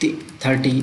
30,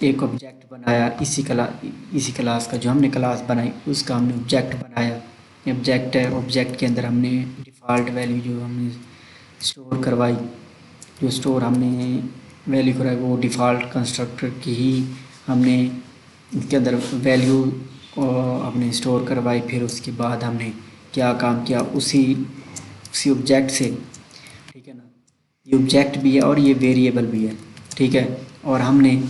ایک آبجیکٹ بنایا اسی کلاس کا، جو ہم نے کلاس بنائی اس کا ہم نے آبجیکٹ بنایا. آبجیکٹ ہے، آبجیکٹ کے اندر ہم نے ڈیفالٹ ویلیو جو ہم نے اسٹور کروائی، جو اسٹور ہم نے ویلیو کرائی وہ ڈیفالٹ کنسٹرکٹر کی ہی ہم نے اس کے اندر ویلیو ہم نے اسٹور کروائی. پھر اس کے بعد ہم نے کیا کام کیا اسی آبجیکٹ سے، ٹھیک ہے نا. یہ آبجیکٹ بھی ہے اور یہ ویریبل بھی ہے، ٹھیک ہے. اور ہم نے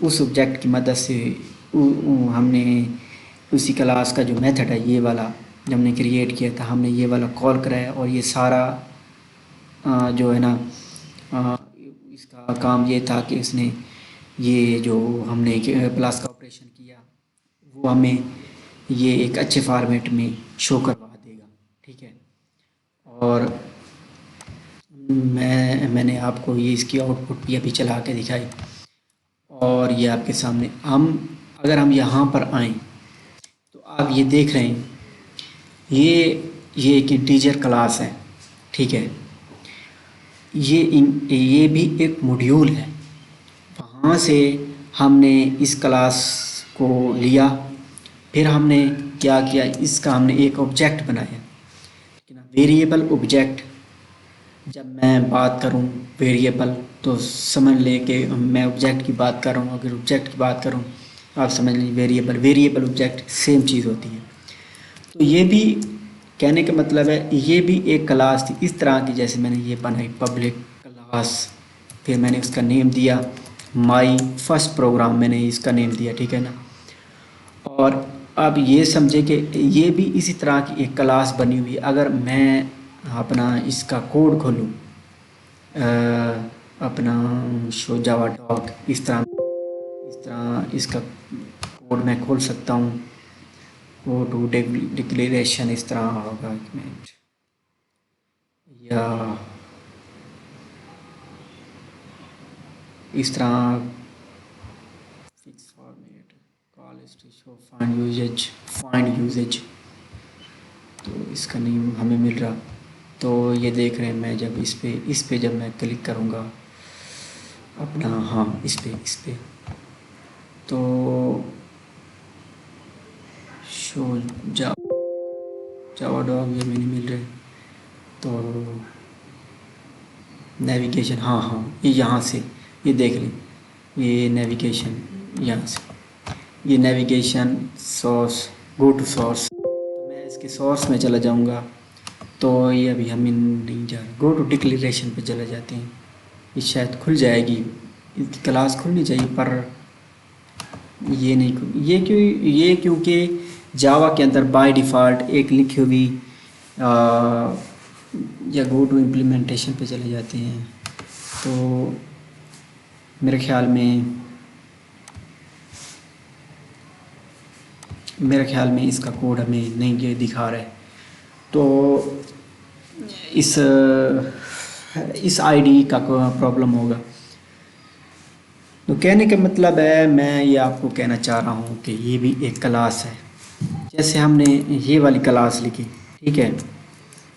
اس آبجیکٹ کی مدد سے ہم نے اسی کلاس کا جو میتھڈ ہے یہ والا جب ہم نے کریٹ کیا تھا، ہم نے یہ والا کال کرایا. اور یہ سارا جو ہے نا اس کا کام یہ تھا کہ اس نے یہ جو ہم نے پلس کا آپریشن کیا وہ ہمیں یہ ایک اچھے فارمیٹ میں شو کروا دے گا، ٹھیک ہے. اور میں نے آپ کو یہ اس کی آؤٹ پٹ بھی ابھی چلا کے دکھائی، اور یہ آپ کے سامنے اگر ہم یہاں پر آئیں تو آپ یہ دیکھ رہے ہیں یہ ایک انٹیجر کلاس ہے، ٹھیک ہے. یہ بھی ایک موڈیول ہے. وہاں سے ہم نے اس کلاس کو لیا، پھر ہم نے کیا کیا، اس کا ہم نے ایک آبجیکٹ بنایا، ویریبل آبجیکٹ. جب میں بات کروں ویریبل تو سمجھ لیں کہ میں آبجیکٹ کی بات کر رہا ہوں. اگر آبجیکٹ کی بات کروں آپ سمجھ لیں ویریبل آبجیکٹ سیم چیز ہوتی ہے. تو یہ بھی کہنے کا مطلب ہے یہ بھی ایک کلاس تھی اس طرح کی جیسے میں نے یہ بنائی پبلک کلاس. پھر میں نے اس کا نیم دیا مائی فرسٹ پروگرام، میں نے اس کا نیم دیا، ٹھیک ہے نا. اور اب یہ سمجھے کہ یہ بھی اسی طرح کی ایک کلاس بنی ہوئی. اگر میں اپنا اس کا کوڈ کھولوں اپنا شو جاوا ڈاک، اس طرح اس کا کوڈ میں کھول سکتا ہوں. گو ٹو ڈکلیریشن اس طرح ہوگا، ایک منٹ، یا اس طرح فکس فارمیٹ کال ہسٹری شو فائنڈ یوزیج. تو اس کا نیم ہمیں مل رہا. تو یہ دیکھ رہے ہیں میں جب اس پہ جب میں کلک کروں گا اپنا اس پہ تو شو جاوا ڈاگ یہ میں نہیں مل رہے. تو نیویگیشن یہ یہاں سے یہ دیکھ لیں، یہ نیویگیشن یہاں سے، یہ navigation source go to source. تو میں اس کے سورس میں چلا جاؤں گا تو یہ ابھی ہمیں نہیں جا رہا. گو ٹو ڈکلیریشن پہ چلے جاتے ہیں، یہ شاید کھل جائے گی، اس کی کلاس کھلنی چاہیے پر یہ نہیں یہ کیونکہ جاوا کے اندر بائی ڈیفالٹ ایک لکھی ہوئی یا گو ٹو امپلیمنٹیشن پہ چلے جاتے ہیں. تو میرے خیال میں اس کا کوڈ ہمیں نہیں یہ دکھا رہا ہے. تو اس آئی ڈی کا پرابلم ہوگا. تو کہنے کا مطلب ہے میں یہ آپ کو کہنا چاہ رہا ہوں کہ یہ بھی ایک کلاس ہے. جیسے ہم نے یہ والی کلاس لکھی، ٹھیک ہے،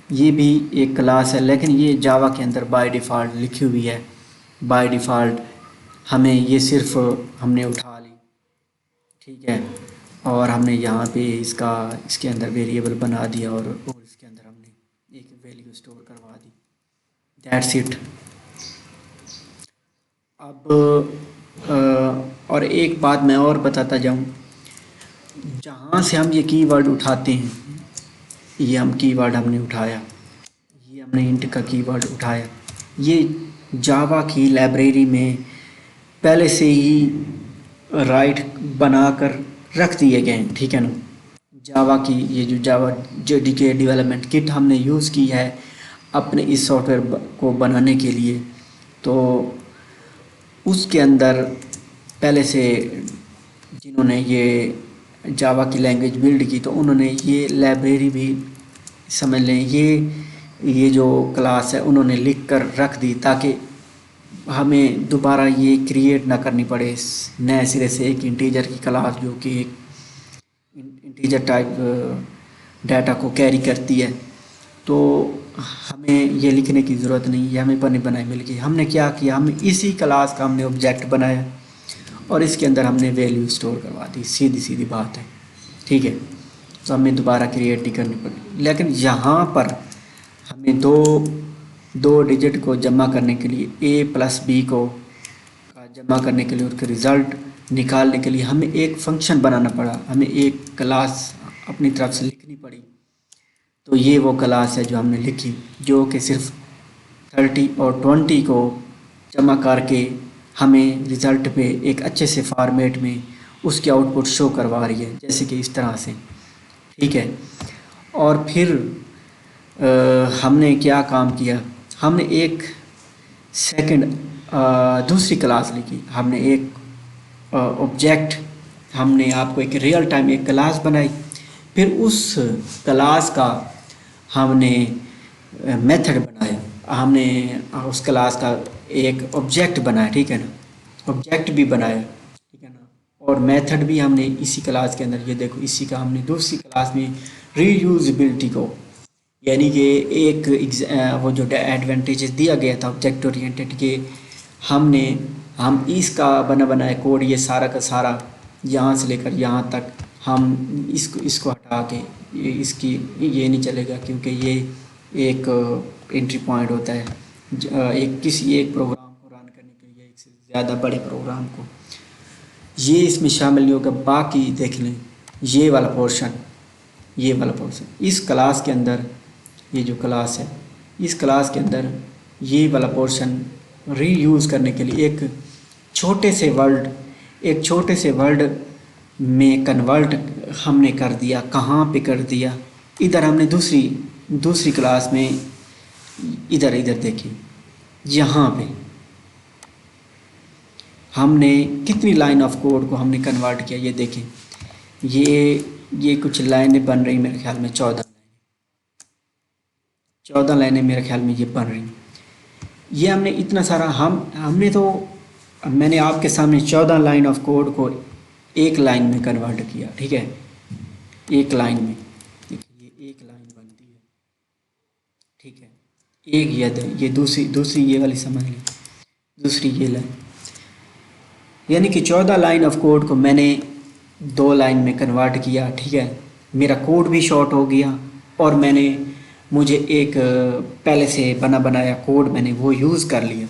یہ بھی ایک کلاس ہے، لیکن یہ جاوا کے اندر بائی ڈیفالٹ لکھی ہوئی ہے. بائی ڈیفالٹ ہمیں یہ صرف ہم نے اٹھا لی، ٹھیک ہے. اور ہم نے یہاں پہ اس کے اندر ویریبل بنا دیا اور اس کے اندر ہم نے ایک ویلیو اسٹور کروا دی. That's it. اب اور ایک بات میں اور بتاتا جاؤں، جہاں سے ہم یہ کی ورڈ اٹھاتے ہیں، یہ کی ورڈ ہم نے اٹھایا، یہ ہم نے انٹ کا کی ورڈ اٹھایا، یہ جاوا کی لائبریری میں پہلے سے ہی رائٹ بنا کر رکھ دیے گئے ہیں، ٹھیک ہے نا. جاوا کی یہ جو جاوا جے کے ڈیولپمنٹ کٹ ہم نے یوز کی ہے اپنے اس سافٹ ویئر کو بنانے کے لیے، تو اس کے اندر پہلے سے جنہوں نے یہ جاوا کی لینگویج بلڈ کی تو انہوں نے یہ لائبریری بھی سمجھ لیں یہ جو کلاس ہے انہوں نے لکھ کر رکھ دی تاکہ ہمیں دوبارہ یہ کریٹ نہ کرنی پڑے نئے سرے سے ایک انٹیجر کی کلاس جو کہ ایک انٹیجر ٹائپ ڈیٹا کو کیری کرتی ہے. تو ہمیں یہ لکھنے کی ضرورت نہیں، یہ ہمیں بنے بنائے مل گئی. ہم نے کیا کیا، ہم اسی کلاس کا ہم نے آبجیکٹ بنایا اور اس کے اندر ہم نے ویلیو اسٹور کروا دی. سیدھی بات ہے، ٹھیک ہے. تو ہمیں دوبارہ کریٹ نہیں کرنی پڑی. لیکن یہاں پر ہمیں دو ڈیجٹ کو جمع کرنے کے لیے A+B کو جمع کرنے کے لیے اور رزلٹ نکالنے کے لیے ہمیں ایک فنکشن بنانا پڑا، ہمیں ایک کلاس اپنی طرف سے لکھنی پڑی. تو یہ وہ کلاس ہے جو ہم نے لکھی، جو کہ صرف 30 اور 20 کو جمع کر کے ہمیں رزلٹ پہ ایک اچھے سے فارمیٹ میں اس کی آؤٹ پٹ شو کروا رہی ہے، جیسے کہ اس طرح سے، ٹھیک ہے. اور پھر ہم نے کیا کام کیا، ہم نے ایک سیکنڈ دوسری کلاس لکھی. ہم نے ایک آبجیکٹ، ہم نے آپ کو ایک ریئل ٹائم ایک کلاس بنائی. پھر اس کلاس کا ہم نے میتھڈ بنایا، ہم نے اس کلاس کا ایک آبجیکٹ بنایا، ٹھیک ہے نا. آبجیکٹ بھی بنایا، ٹھیک ہے نا. اور میتھڈ بھی ہم نے اسی کلاس کے اندر، یہ دیکھو اسی کا ہم نے دوسری کلاس میں ری یوزبلٹی کو، یعنی کہ ایک وہ جو ایڈوانٹیجز دیا گیا تھا آبجیکٹ اورینٹڈ کے، ہم اس کا بنایا کوڈ، یہ سارا کا سارا یہاں سے لے کر یہاں تک ہم اس کو ہٹا کے اس کی یہ نہیں چلے گا، کیونکہ یہ ایک انٹری پوائنٹ ہوتا ہے کسی ایک پروگرام کو رن کرنے کے لیے ایک سے زیادہ بڑے پروگرام کو، یہ اس میں شامل نہیں ہوگا. باقی دیکھ لیں یہ والا پورشن اس کلاس کے اندر، یہ جو کلاس ہے اس کلاس کے اندر یہ والا پورشن ری یوز کرنے کے لیے ایک چھوٹے سے ورڈ میں کنورٹ ہم نے کر دیا. کہاں پہ کر دیا، ادھر ہم نے دوسری کلاس میں ادھر دیکھیں، یہاں پہ ہم نے کتنی لائن آف کوڈ کو ہم نے کنورٹ کیا. یہ دیکھیں، یہ کچھ لائنیں بن رہی میرے خیال میں 14 لائنیں میرے خیال میں یہ بن رہی. یہ ہم نے اتنا سارا ہم نے تو، میں نے آپ کے سامنے 14 لائن آف کوڈ کو ایک لائن میں کنورٹ کیا، ٹھیک ہے. ایک لائن میں دیکھیے، یہ ایک لائن بنتی ہے، ٹھیک ہے. یہ دوسری یہ والی سمجھ لیں، دوسری یہ لائن، یعنی کہ 14 لائن آف کوڈ کو میں نے 2 لائن میں کنورٹ کیا، ٹھیک ہے. میرا کوڈ بھی شارٹ ہو گیا اور مجھے ایک پہلے سے بنایا کوڈ میں نے وہ یوز کر لیا.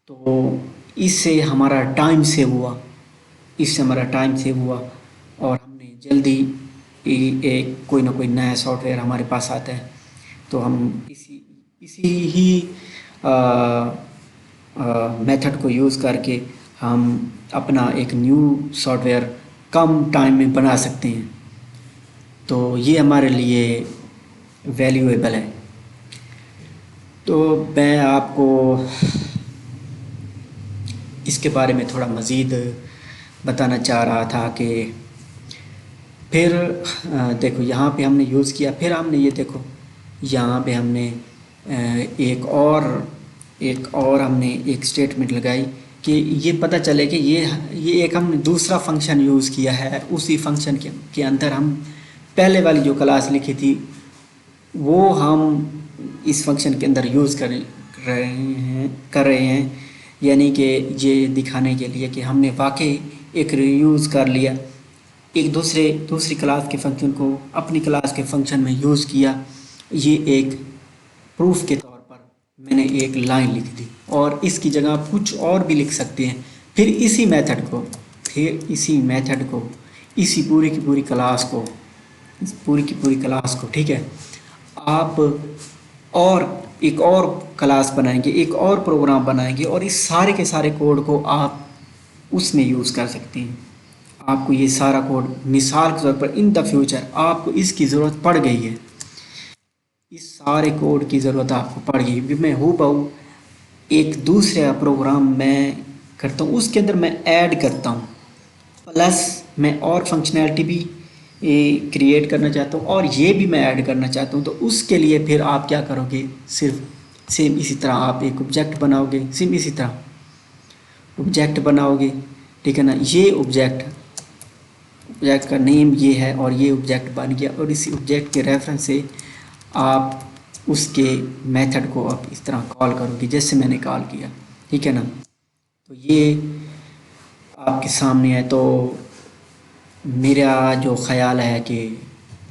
تو اس سے ہمارا ٹائم سیو ہوا اور ہم نے جلدی کوئی نہ کوئی نیا سافٹ ویئر ہمارے پاس آتا ہے تو ہم اسی ہی میتھڈ کو یوز کر کے ہم اپنا ایک new soft where come time میں بنا سکتے ہیں. تو یہ ہمارے لیے ویلیویبل ہے. تو میں آپ کو اس کے بارے میں تھوڑا مزید بتانا چاہ رہا تھا کہ پھر دیکھو یہاں پہ ہم نے یوز کیا. پھر ہم نے یہ دیکھو یہاں پہ ہم نے ایک اور ہم نے ایک اسٹیٹمنٹ لگائی کہ یہ پتہ چلے کہ یہ ایک ہم نے دوسرا فنکشن یوز کیا ہے. اسی فنکشن کے اندر ہم پہلے والی جو کلاس لکھی تھی وہ ہم اس فنکشن کے اندر یوز کر رہے ہیں، یعنی کہ یہ دکھانے کے لیے کہ ہم نے واقعی ایک ریوز کر لیا، ایک دوسری کلاس کے فنکشن کو اپنی کلاس کے فنکشن میں یوز کیا. یہ ایک پروف کے طور پر میں نے ایک لائن لکھ دی اور اس کی جگہ آپ کچھ اور بھی لکھ سکتے ہیں. پھر اسی میتھڈ کو اسی پوری کی پوری کلاس کو ٹھیک ہے، آپ اور ایک اور کلاس بنائیں گے، ایک اور پروگرام بنائیں گے اور اس سارے کے سارے کوڈ کو آپ اس میں یوز کر سکتے ہیں. آپ کو یہ سارا کوڈ مثال کے طور پر ان دا فیوچر آپ کو اس کی ضرورت پڑ گئی ہے، اس سارے کوڈ کی ضرورت آپ کو پڑ گئی. میں بہو ایک دوسرا پروگرام میں کرتا ہوں، اس کے اندر میں ایڈ کرتا ہوں، پلس میں اور فنکشنالٹی بھی کریٹ کرنا چاہتا ہوں اور یہ بھی میں ایڈ کرنا چاہتا ہوں. تو اس کے لیے پھر آپ کیا کرو گے، صرف سیم اسی طرح آپ ایک آبجیکٹ بناؤ گے، سیم اسی طرح آبجیکٹ بناؤ گے، ٹھیک ہے نا. یہ آبجیکٹ کا نیم یہ ہے اور یہ آبجیکٹ بن گیا اور اسی آبجیکٹ کے ریفرنس سے آپ اس کے میتھڈ کو آپ اس طرح کال کرو گے جیسے میں نے کال کیا، ٹھیک ہے نا. تو یہ آپ کے سامنے ہے. تو میرا جو خیال ہے کہ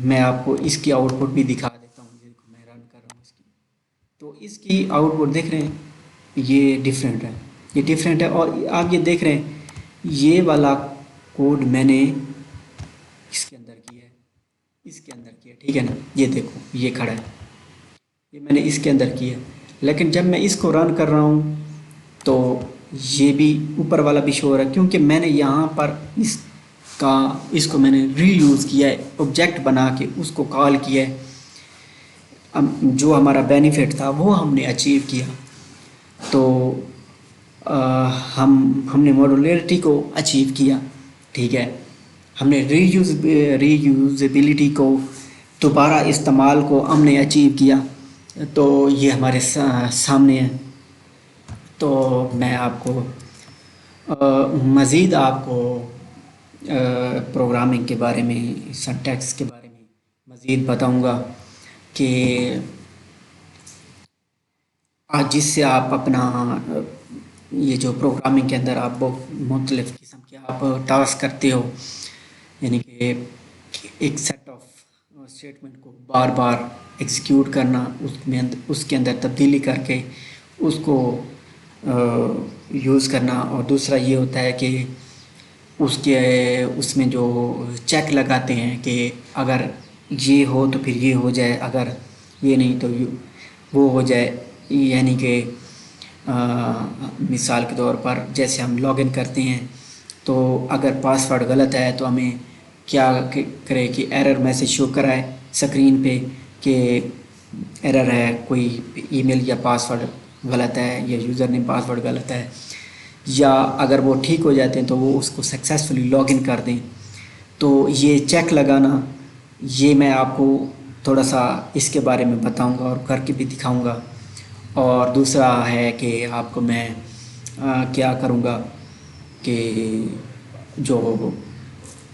میں آپ کو اس کی آؤٹ پٹ بھی دکھا دیتا ہوں، دیکھو میں رن کر رہا ہوں اس کی. تو اس کی آؤٹ پٹ دیکھ رہے ہیں، یہ ڈیفرنٹ ہے، یہ ڈیفرنٹ ہے. اور آپ یہ دیکھ رہے ہیں یہ والا کوڈ میں نے اس کے اندر کیا ہے، اس کے اندر کیا، ٹھیک ہے نا. یہ دیکھو یہ کھڑا ہے، یہ میں نے اس کے اندر کیا. لیکن جب میں اس کو رن کر رہا ہوں تو یہ بھی اوپر والا بھی شو ہو رہا ہے، کیونکہ میں نے یہاں پر اس کو میں نے ری یوز کیا ہے، آبجیکٹ بنا کے اس کو کال کیا ہے. جو ہمارا بینیفٹ تھا وہ ہم نے اچیو کیا. تو ہم نے ماڈولیرٹی کو اچیو کیا، ٹھیک ہے. ہم نے ری یوزیبلٹی کو، دوبارہ استعمال کو ہم نے اچیو کیا. تو یہ ہمارے سامنے ہے. تو میں آپ کو مزید آپ کو پروگرامنگ کے بارے میں، سنٹیکس کے بارے میں مزید بتاؤں گا کہ جس سے آپ اپنا یہ جو پروگرامنگ کے اندر آپ مختلف قسم کے آپ ٹاسک کرتے ہو، یعنی کہ ایک سیٹ آف اسٹیٹمنٹ کو بار بار ایگزیکیوٹ کرنا، اس کے اندر تبدیلی کر کے اس کو یوز کرنا. اور دوسرا یہ ہوتا ہے کہ اس میں جو چیک لگاتے ہیں کہ اگر یہ ہو تو پھر یہ ہو جائے، اگر یہ نہیں تو وہ ہو جائے. یعنی کہ مثال کے طور پر جیسے ہم لاگ ان کرتے ہیں تو اگر پاسورڈ غلط ہے تو ہمیں کیا کرے کہ ایرر میسج شو کرائے اسکرین پہ کہ ایرر ہے، کوئی ای میل یا پاسورڈ غلط ہے یا یوزر نیم پاسورڈ غلط ہے. یا اگر وہ ٹھیک ہو جاتے ہیں تو وہ اس کو سکسیزفلی لاگ ان کر دیں. تو یہ چیک لگانا، یہ میں آپ کو تھوڑا سا اس کے بارے میں بتاؤں گا اور کر کے بھی دکھاؤں گا. اور دوسرا ہے کہ آپ کو میں کیا کروں گا کہ جو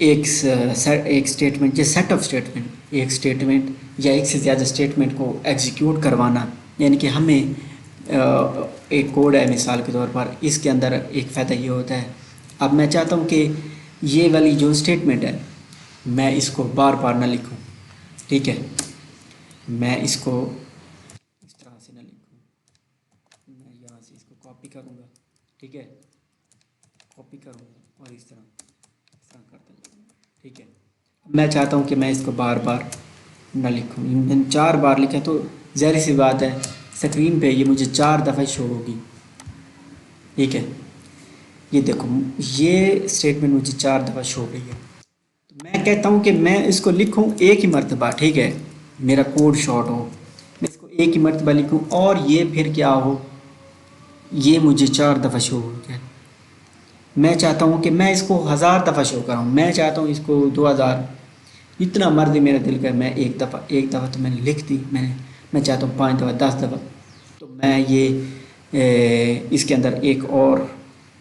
ایک اسٹیٹمنٹ یا سیٹ آف اسٹیٹمنٹ، ایک اسٹیٹمنٹ یا ایک سے زیادہ اسٹیٹمنٹ کو ایگزیکیوٹ کروانا. یعنی کہ ہمیں ایک کوڈ ہے مثال کے طور پر، اس کے اندر ایک فائدہ یہ ہوتا ہے، اب میں چاہتا ہوں کہ یہ والی جو اسٹیٹمنٹ ہے میں اس کو بار بار نہ لکھوں، ٹھیک ہے. میں اس کو اس طرح سے نہ لکھوں، میں یہاں سے اس کو کاپی کروں گا، ٹھیک ہے، کاپی کروں گا اور اس طرح کرتا جاؤں گا، ٹھیک ہے. میں چاہتا ہوں کہ میں اس کو بار بار نہ لکھوں. میں نے 4 بار لکھا تو ظاہر سی بات ہے اسکرین پہ یہ مجھے 4 دفعہ شو ہوگی، ٹھیک ہے. یہ دیکھو یہ اسٹیٹمنٹ مجھے 4 دفعہ شو ہو رہی ہے. تو میں کہتا ہوں کہ میں اس کو لکھوں ایک ہی مرتبہ، ٹھیک ہے، میرا کوڈ شارٹ ہو، میں اس کو ایک ہی مرتبہ لکھوں اور یہ پھر کیا ہو، یہ مجھے 4 دفعہ شو ہو جائے. میں چاہتا ہوں کہ میں اس کو 1000 دفعہ شو کراؤں، میں چاہتا ہوں اس کو 2000، اتنا مرضی میرا دل کر. میں ایک دفعہ تو میں نے لکھ دی، میں چاہتا ہوں 5 دفعہ 10 دفعہ. تو میں یہ اس کے اندر ایک اور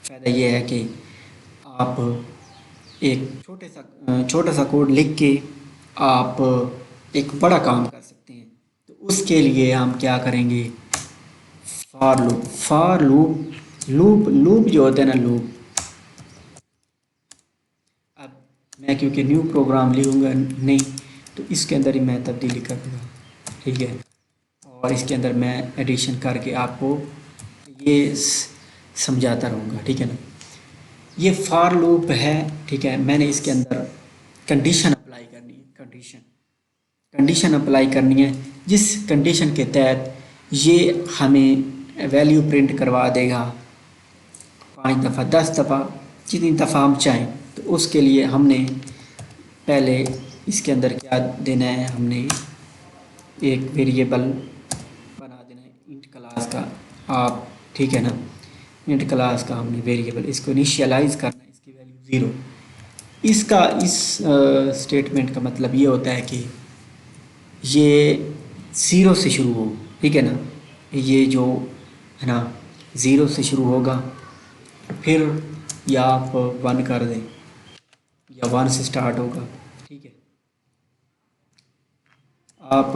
فائدہ یہ ہے کہ آپ ایک چھوٹا سا کوڈ لکھ کے آپ ایک بڑا کام کر سکتے ہیں. تو اس کے لیے ہم کیا کریں گے، فار لوپ جو ہوتا ہے نا، لوپ. اب میں کیونکہ نیو پروگرام لکھوں گا نہیں تو اس کے اندر ہی میں تبدیلی کر دوں گا، ٹھیک ہے. اور اس کے اندر میں ایڈیشن کر کے آپ کو یہ سمجھاتا رہوں گا، ٹھیک ہے نا. یہ فار لوپ ہے، ٹھیک ہے. میں نے اس کے اندر کنڈیشن اپلائی کرنی ہے، کنڈیشن اپلائی کرنی ہے جس کنڈیشن کے تحت یہ ہمیں ویلیو پرنٹ کروا دے گا 5 دفعہ 10 دفعہ جتنی دفعہ ہم چاہیں. تو اس کے لیے ہم نے پہلے اس کے اندر کیا دینا ہے، ہم نے ایک ویریبل بنا دینا ہے انٹ کلاس کا، آپ ٹھیک ہے نا. انٹ کلاس کا ہم نے ویریبل اس کو انیشیلائز کرنا ہے، اس کی ویلیو 0. اس اسٹیٹمنٹ کا مطلب یہ ہوتا ہے کہ یہ 0 سے شروع ہو، ٹھیک ہے نا. یہ جو ہے نا 0 سے شروع ہوگا، پھر یا آپ 1 کر دیں یا 1 سے سٹارٹ ہوگا، ٹھیک ہے. آپ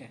10,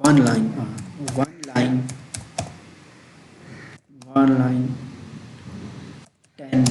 one line 10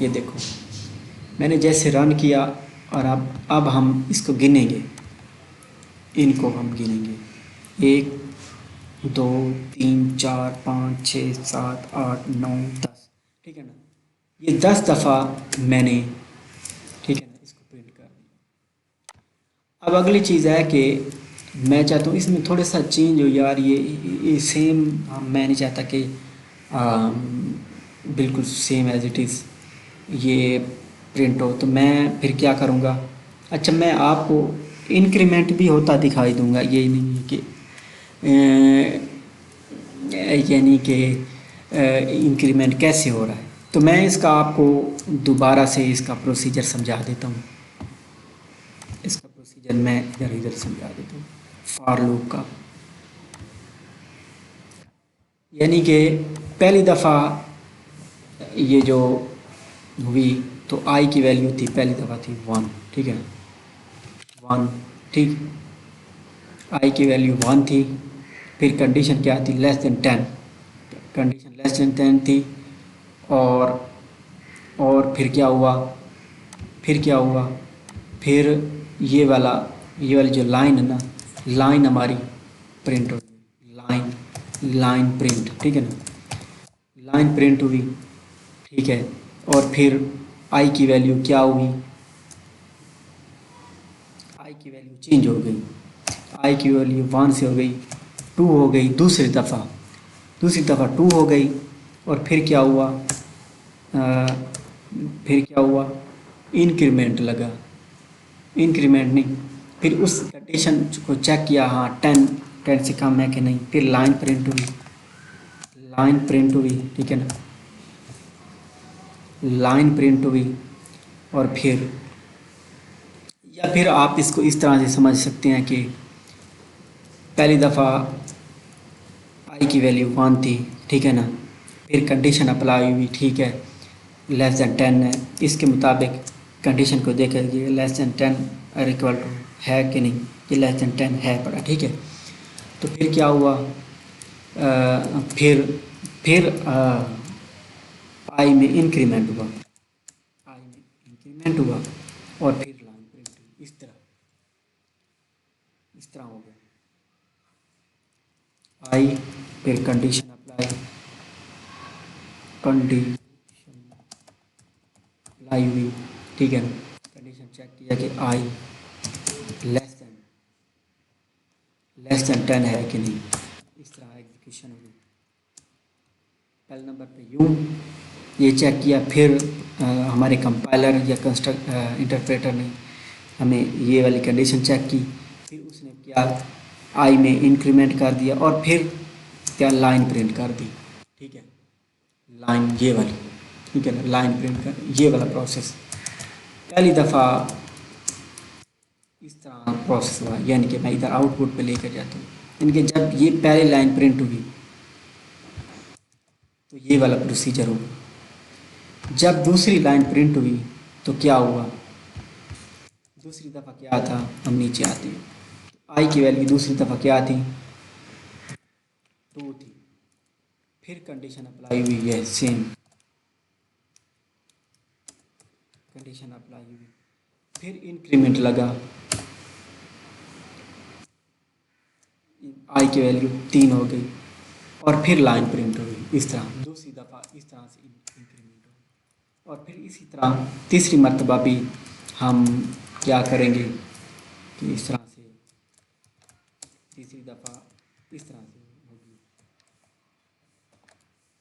یہ دیکھو میں نے جیسے رن کیا، اور اب ہم اس کو گنیں گے، ان کو ہم گنیں گے 1 2 3 4 5 6 7 8 9 10، ٹھیک ہے نا؟ یہ 10 دفعہ میں نے، ٹھیک ہے نا، اس کو پرنٹ کر دیا۔ اب اگلی چیز ہے کہ میں چاہتا ہوں اس میں تھوڑا سا چینج ہو یار، یہ سیم میں نہیں چاہتا کہ بالکل سیم ایز اٹ از یہ پرنٹ ہو، تو میں پھر کیا کروں گا؟ اچھا، میں آپ کو انکریمنٹ بھی ہوتا دکھائی دوں گا، یہ نہیں ہے کہ یعنی کہ انکریمنٹ کیسے ہو رہا ہے، تو میں اس کا آپ کو دوبارہ سے اس کا پروسیجر سمجھا دیتا ہوں۔ اس کا پروسیجر میں ادھر سمجھا دیتا ہوں فار لوپ کا۔ یعنی کہ پہلی دفعہ یہ جو ہوئی تو آئی کی ویلیو تھی، پہلی دفعہ تھی 1، ٹھیک ہے، 1، ٹھیک، آئی کی ویلیو 1 تھی، پھر کنڈیشن کیا تھی؟ لیس دین 10، کنڈیشن لیس دین 10 تھی، اور پھر کیا ہوا؟ پھر یہ والی جو لائن ہے نا، لائن ہماری پرنٹ ہوئی، لائن پرنٹ، ٹھیک ہے نا، لائن پرنٹ ہوئی، ٹھیک ہے، اور پھر آئی کی ویلیو کیا ہوئی؟ آئی کی ویلیو چینج ہو گئی، آئی کی ویلیو 1 سے ہو گئی 2 ہو گئی، دوسری دفعہ 2 ہو گئی، اور پھر کیا ہوا؟ انکریمنٹ لگا، انکریمنٹ نہیں، پھر اس کنڈیشن کو چیک کیا، ہاں 10 سے کم ہے کہ نہیں، پھر لائن پرنٹ ہوئی، ٹھیک ہے نا، لائن پرنٹ ہوئی، اور پھر یا پھر آپ اس کو اس طرح سے سمجھ سکتے ہیں کہ پہلی دفعہ آئی کی ویلیو 1 تھی، ٹھیک ہے نا، پھر کنڈیشن اپلائی ہوئی، ٹھیک ہے، لیس دین 10 ہے، اس کے مطابق کنڈیشن کو دیکھیں گے لیس دین 10 ایکول ٹو ہے کہ نہیں، یہ لیس دین 10 ہے پڑا، ٹھیک ہے، تو پھر کیا ہوا؟ پھر آئی میں انکریمنٹ ہوا، اور پھر لائن پرنٹ ہوئی، اس طرح ہو گیا، آئی پھر کنڈیشن اپلائی ہوئی، ٹھیک ہے نا، کنڈیشن چیک کیا کہ آئی لیس دین 10 ہے کہ نہیں، اس طرح ایگزیکیوشن ہوگی۔ پہلے نمبر پہ یہ چیک کیا، پھر ہمارے کمپائلر یا انٹرپریٹر نے ہمیں یہ والی کنڈیشن چیک کی، پھر اس نے کیا؟ آئی میں انکریمنٹ کر دیا، اور پھر کیا؟ لائن پرنٹ کر دی، ٹھیک ہے، لائن یہ والی، ٹھیک ہے نا، لائن پرنٹ کر یہ والا پروسیس پہلی دفعہ اس طرح پروسیس ہوا، یعنی کہ میں ادھر آؤٹ پٹ پہ لے کر جاتا ہوں، یعنی کہ جب یہ پہلی لائن پرنٹ ہوئی تو یہ والا پروسیجر ہوگا، جب دوسری لائن پرنٹ ہوئی تو کیا ہوا؟ دوسری دفعہ کیا تھا؟ ہم نیچے آتے ہیں، آئی کی ویلیو دوسری دفعہ کیا تھی؟ 2 تھی، پھر کنڈیشن اپلائی ہوئی ہے، سیم کنڈیشن اپلائی ہوئی، پھر انکریمنٹ لگا، آئی کی ویلیو 3 ہو گئی، اور پھر لائن پرنٹ ہو گئی، اس طرح دوسری دفعہ اس طرح سے انکریمنٹ ہو گئی، اور پھر اسی طرح تیسری مرتبہ بھی ہم کیا کریں گے کہ اس طرح سے تیسری دفعہ اس طرح سے ہوگی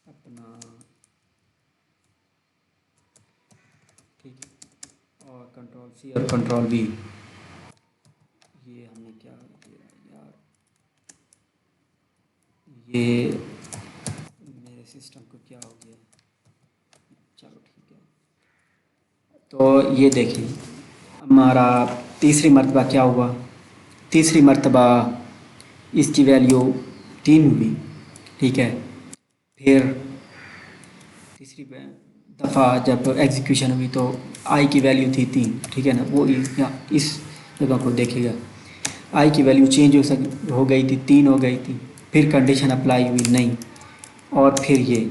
اپنا، ٹھیک ہے، اور کنٹرول سی اور کنٹرول وی، یہ ہم نے کیا کیا یار، یہ میرے سسٹم کو کیا ہو گیا، چلو ٹھیک ہے، تو یہ دیکھیں ہمارا تیسری مرتبہ کیا ہوا، تیسری مرتبہ اس کی ویلیو 3 ہوئی، ٹھیک ہے، پھر تیسری دفعہ جب ایگزیکیوشن ہوئی تو آئی کی ویلیو تھی 3، ٹھیک ہے نا، وہ اس جگہ کو دیکھے گا، آئی کی ویلیو چینج ہو گئی تھی، 3 ہو گئی تھی، پھر کنڈیشن اپلائی ہوئی نہیں، اور پھر یہ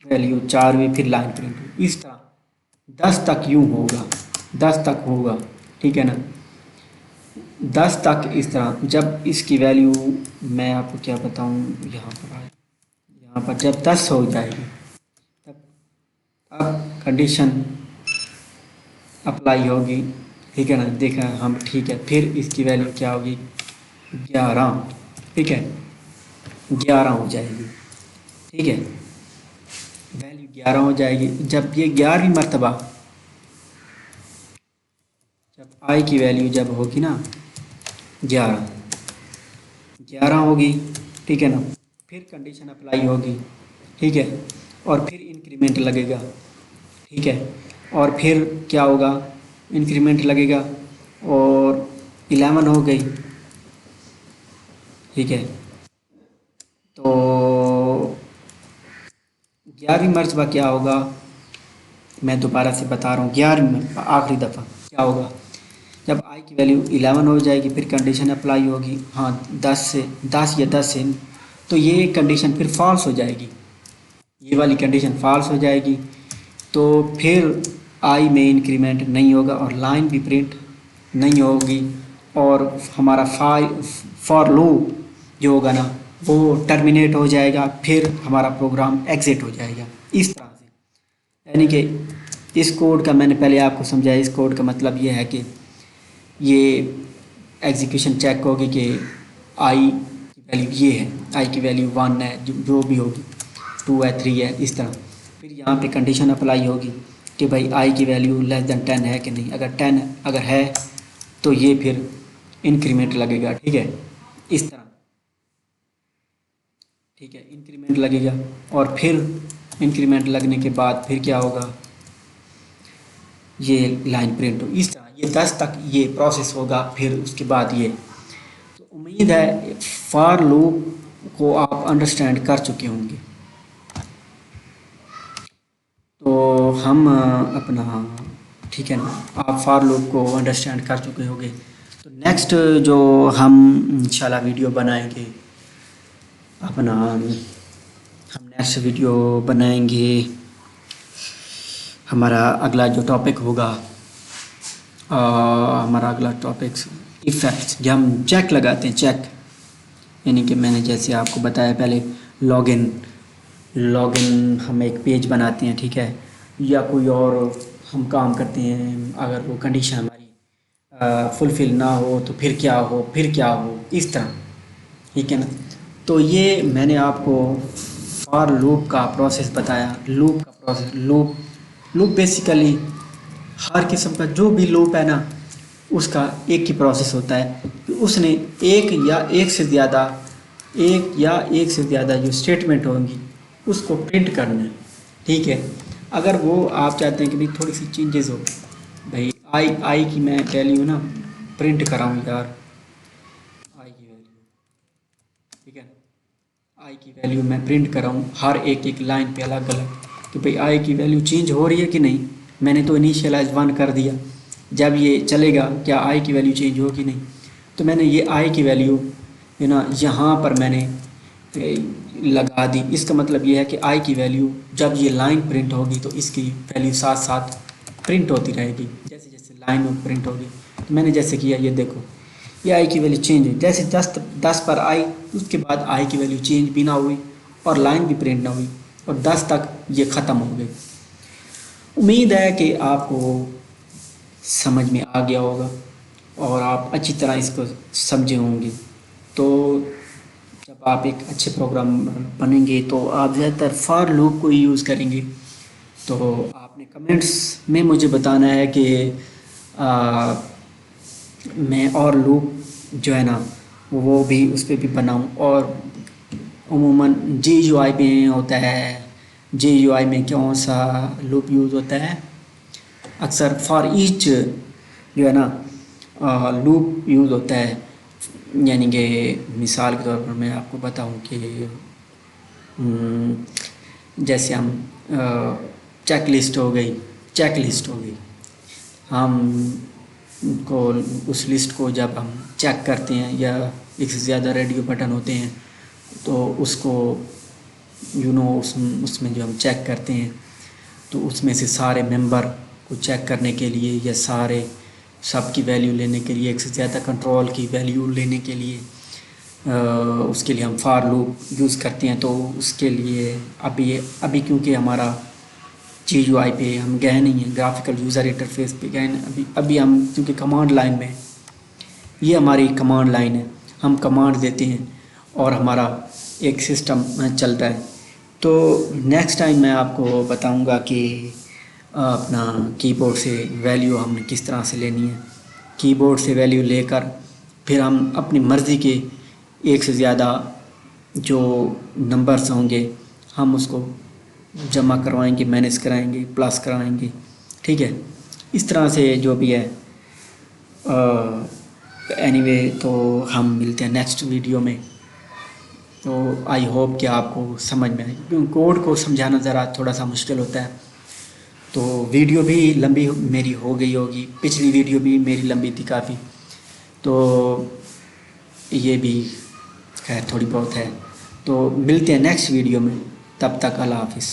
ویلیو 4 ہوئی، پھر لائن پرنٹ ہوئی، اس طرح 10 تک یوں ہوگا، 10 تک ہوگا، ٹھیک ہے نا، 10 تک اس طرح. جب اس کی ویلیو میں آپ کو کیا بتاؤں، یہاں پر آئے، یہاں پر جب 10 ہو جائے گی تب اب کنڈیشن اپلائی ہوگی، ٹھیک ہے نا، دیکھا ہم ٹھیک ہے. پھر اس کی ویلیو کیا ہوگی، 11، ٹھیک ہے، 11 ہو جائے گی، ٹھیک ہے، ویلیو 11 ہو جائے گی. جب یہ 11ویں مرتبہ، جب آئی کی ویلیو جب ہوگی نا 11 ہوگی، ٹھیک ہے نا، پھر کنڈیشن اپلائی ہوگی، ٹھیک ہے، اور پھر انکریمنٹ لگے گا، ٹھیک ہے، اور پھر کیا ہوگا، انکریمنٹ لگے گا اور 11 ہو گئی، ٹھیک ہے. تو 11ویں مرتبہ کیا ہوگا، میں دوبارہ سے بتا رہا ہوں، 11ویں مرتبہ آخری دفعہ کیا ہوگا، جب آئی کی ویلیو 11 ہو جائے گی پھر کنڈیشن اپلائی ہوگی، ہاں 10 یا 10 سے، تو یہ کنڈیشن پھر فالس ہو جائے گی، یہ والی کنڈیشن فالس ہو جائے گی. تو پھر آئی میں انکریمنٹ نہیں ہوگا اور لائن بھی پرنٹ نہیں ہوگی، اور ہمارا فار لوپ جو ہوگا نا وہ ٹرمینیٹ ہو جائے گا، پھر ہمارا پروگرام ایگزٹ ہو جائے گا اس طرح سے. یعنی کہ اس کوڈ کا میں نے پہلے آپ کو سمجھایا، اس کوڈ کا مطلب یہ ہے کہ یہ ایگزیکیوشن چیک ہوگی کہ آئی کی ویلیو یہ ہے، آئی کی ویلیو 1 ہے، جو بھی ہوگی 2 ہے 3 ہے اس طرح. پھر یہاں پہ کنڈیشن اپلائی ہوگی کہ بھائی آئی کی ویلیو لیس دین 10 ہے کہ نہیں، اگر 10 اگر ہے تو یہ پھر انکریمنٹ لگے گا، ٹھیک ہے، اس طرح، ٹھیک ہے، انکریمنٹ لگے گا. اور پھر انکریمنٹ لگنے کے بعد پھر کیا ہوگا، یہ لائن پرنٹ ہو، اس طرح یہ 10 تک یہ پروسیس ہوگا. پھر اس کے بعد یہ، تو امید ہے فار لوپ کو آپ انڈرسٹینڈ کر چکے ہوں گے. تو ہم اپنا، ٹھیک ہے نا، آپ فار لوپ کو انڈرسٹینڈ کر چکے ہوں گے. تو نیکسٹ جو ہم انشاءاللہ ویڈیو بنائیں گے اپنا، ہم نیکسٹ ویڈیو بنائیں گے، ہمارا اگلا جو ٹاپک ہوگا، ہمارا اگلا ٹاپک ایفیکٹس، جب ہم چیک لگاتے ہیں، چیک یعنی کہ میں نے جیسے آپ کو بتایا پہلے، لاگ ان ہم ایک پیج بناتے ہیں، ٹھیک ہے، یا کوئی اور ہم کام کرتے ہیں، اگر وہ کنڈیشن ہماری فلفل نہ ہو تو پھر کیا ہو، پھر کیا ہو، اس طرح، ٹھیک ہے نا. تو یہ میں نے آپ کو فار لوپ کا پروسیس بتایا. لوپ کا پروسیس، لوپ بیسیکلی ہر قسم کا جو بھی لوپ ہے نا اس کا ایک ہی پروسیس ہوتا ہے کہ اس نے ایک یا ایک سے زیادہ جو اسٹیٹمنٹ ہوں گی اس کو پرنٹ کرنا ہے، ٹھیک ہے. اگر وہ آپ چاہتے ہیں کہ بھائی تھوڑی سی چینجز ہو، بھائی آئی کی میں ویلیو نا پرنٹ کراؤں یار، آئی کی ویلیو، ٹھیک ہے، آئی کی ویلیو میں پرنٹ کراؤں ہر ایک لائن پہ الگ الگ کہ بھئی آئی کی ویلیو چینج ہو رہی ہے کہ نہیں. میں نے تو انیشیلائز 1 کر دیا، جب یہ چلے گا کیا آئی کی ویلیو چینج ہو کہ نہیں. تو میں نے یہ آئی کی ویلیو نا یہاں پر میں نے لگا دی. اس کا مطلب یہ ہے کہ آئی کی ویلیو جب یہ لائن پرنٹ ہوگی تو اس کی ویلیو ساتھ ساتھ پرنٹ ہوتی رہے گی جیسے جیسے لائن پرنٹ ہوگی. تو میں نے جیسے کیا، یہ دیکھو یہ آئی کی ویلیو چینج ہوئی، جیسے 10 پر آئی اس کے بعد آئی کی ویلیو چینج بھی نہ ہوئی اور لائن بھی پرنٹ نہ ہوئی اور 10 تک یہ ختم ہو گئی. امید ہے کہ آپ کو سمجھ میں آ گیا ہوگا اور آپ اچھی طرح اس کو سمجھے ہوں گے. تو جب آپ ایک اچھے پروگرام بنیں گے تو آپ زیادہ تر فار لوپ کو ہی یوز کریں گے. تو آپ نے کمنٹس میں مجھے بتانا ہے کہ میں اور لوپ جو ہے نا وہ بھی اس پہ بھی بناؤں. اور عموماً جی یو آئی پہ ہوتا ہے، جی یو آئی میں کون سا لوپ یوز ہوتا ہے، اکثر فار ایچ جو ہے نا لوپ یوز ہوتا ہے. یعنی کہ مثال کے طور پر میں آپ کو بتاؤں کہ جیسے ہم چیک لسٹ ہو گئی، ہم کو اس لسٹ کو جب ہم چیک کرتے ہیں یا ایک سے زیادہ ریڈیو بٹن ہوتے ہیں تو اس کو اس میں جو ہم چیک کرتے ہیں تو اس میں سے سارے ممبر کو چیک کرنے کے لیے یا سارے سب کی ویلیو لینے کے لیے، ایک سے زیادہ کنٹرول کی ویلیو لینے کے لیے اس کے لیے ہم فار لوپ یوز کرتے ہیں. تو اس کے لیے ابھی کیونکہ ہمارا GUI پہ ہم گئے نہیں ہیں، گرافیکل یوزر انٹرفیس پہ گئے نہیں ابھی ہم کیونکہ کمانڈ لائن میں، یہ ہماری کمانڈ لائن ہے، ہم کمانڈ دیتے ہیں اور ہمارا ایک سسٹم چلتا ہے. تو نیکسٹ ٹائم میں آپ کو بتاؤں گا کہ اپنا کی بورڈ سے ویلیو ہم نے کس طرح سے لینی ہے. کی بورڈ سے ویلیو لے کر پھر ہم اپنی مرضی کے ایک سے زیادہ جو نمبرز ہوں گے ہم اس کو جمع کروائیں گے، مینیج کرائیں گے، پلس کرائیں گے. ٹھیک ہے، اس طرح سے جو بھی ہے. اینی وے تو ہم ملتے ہیں نیکسٹ ویڈیو میں. تو آئی ہوپ کہ آپ کو سمجھ میں آئے، کیونکہ کوڈ کو سمجھانا ذرا تھوڑا سا مشکل ہوتا ہے. تو ویڈیو بھی لمبی میری ہو گئی ہوگی، پچھلی ویڈیو بھی میری لمبی تھی کافی، تو یہ بھی خیر تھوڑی بہت ہے. تو ملتے ہیں نیکسٹ ویڈیو میں، تب تک اللہ حافظ.